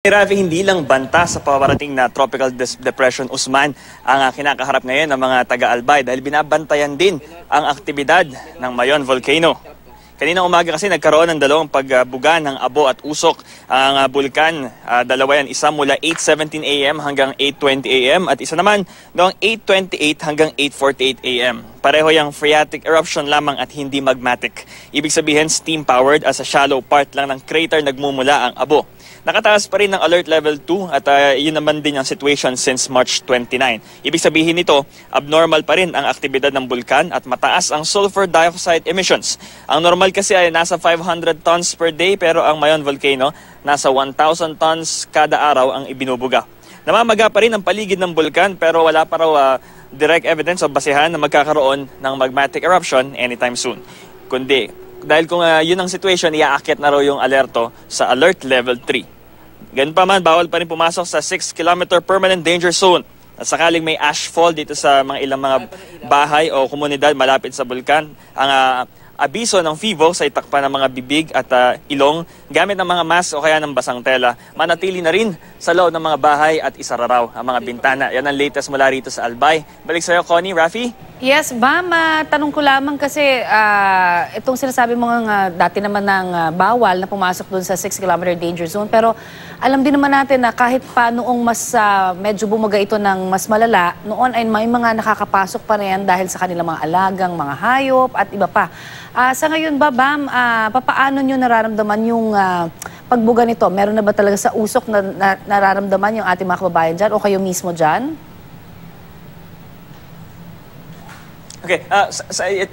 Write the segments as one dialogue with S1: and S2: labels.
S1: Rafi, hindi lang banta sa paparating na Tropical Depression Usman ang kinakaharap ngayon ng mga taga-Albay dahil binabantayan din ang aktibidad ng Mayon Volcano. Kaninang umaga kasi nagkaroon ng dalawang pagbuga ng abo at usok ang bulkan. Dalawa yan, isa mula 8:17 AM hanggang 8:20 AM at isa naman noong 8:28 hanggang 8:48 AM. Pareho yung phreatic eruption lamang at hindi magmatic. Ibig sabihin steam-powered as a shallow part lang ng crater nagmumula ang abo. Nakataas pa rin ng alert level 2 at yun naman din ang situation since March 29. Ibig sabihin nito, abnormal pa rin ang aktibidad ng bulkan at mataas ang sulfur dioxide emissions. Ang normal kasi ay nasa 500 tons per day pero ang Mayon Volcano nasa 1,000 tons kada araw ang ibinubuga. Namamaga pa rin ang paligid ng bulkan pero wala pa raw direct evidence o basehan na magkakaroon ng magmatic eruption anytime soon. Kundi dahil kung yun ang situation, iaakyat na raw yung alerto sa alert level 3. Ganun pa man, bawal pa rin pumasok sa 6-kilometer permanent danger zone. At sakaling may ashfall dito sa mga ilang mga bahay o komunidad malapit sa bulkan, ang abiso ng FIVO sa itakpan ng mga bibig at ilong gamit ng mga mask o kaya ng basang tela. Manatili na rin sa loob ng mga bahay at isara raw ang mga bintana. Yan ang latest mula rito sa Albay. Balik sa iyo, Connie, Rafi.
S2: Yes, Bam, tanong ko lamang kasi itong sinasabi mo nga dati naman ng bawal na pumasok doon sa 6-kilometer danger zone. Pero alam din naman natin na kahit pa noong mas medyo bumaga ito ng mas malala, noon ay may mga nakakapasok pa rin dahil sa kanilang mga alagang, mga hayop at iba pa. Sa ngayon ba, Bam, papaano nyo nararamdaman yung pagbuga nito? Meron na ba talaga sa usok na nararamdaman yung ating mga kababayan dyan o kayo mismo dyan?
S1: Okay,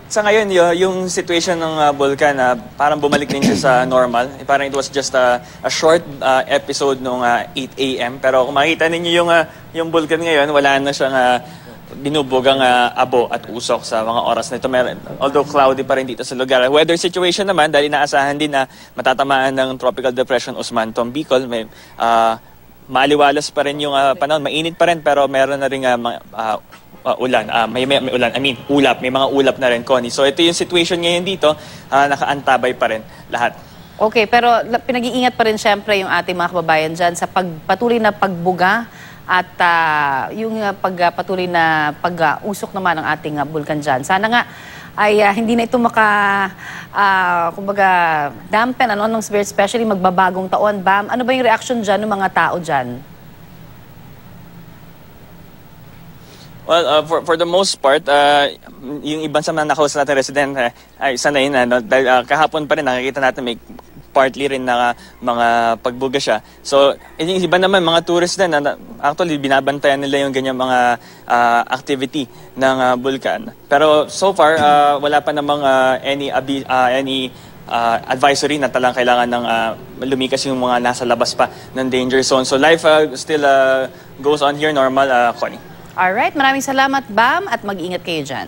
S1: sa ngayon yung situation ng bulkan parang bumalik din siya sa normal. Parang it was just a short episode noong 8 AM. Pero kung makita ninyo yung bulkan ngayon, wala na siyang binubugang abo at usok sa mga oras na ito. Although cloudy pa rin dito sa lugar. Weather situation naman, dahil inaasahan din na matatamaan ng Tropical Depression Usman tong Bicol, may maaliwalas pa rin yung panahon. Mainit pa rin pero meron na rin ulan. May ulan. Ulap. May mga ulap na rin, Connie. So ito yung situation ngayon dito. Nakaantabay pa rin lahat.
S2: Okay, pero pinag-iingat pa rin syempre yung ating mga kababayan dyan sa patuloy na pagbuga at yung patuloy na pag-usok naman ng ating bulkan dyan. Sana nga ay hindi na ito kumbaga, dampen ng spirit, especially magbabagong taon. Bam, ano ba yung reaction dyan ng mga tao dyan?
S1: Well, for the most part, yung ibang sa mga nakausap natin resident ay sanayin na. Dahil kahapon pa rin nakikita natin may partly rin na mga pagbuga siya. So, yung iba naman, mga tourist din, actually binabantayan nila yung ganyan mga activity ng bulkan. Pero so far, wala pa namang any advisory na talang kailangan ng lumikas yung mga nasa labas pa ng danger zone. So life still goes on here normal, Connie.
S2: Alright, maraming salamat, Bam, at mag-ingat kayo dyan.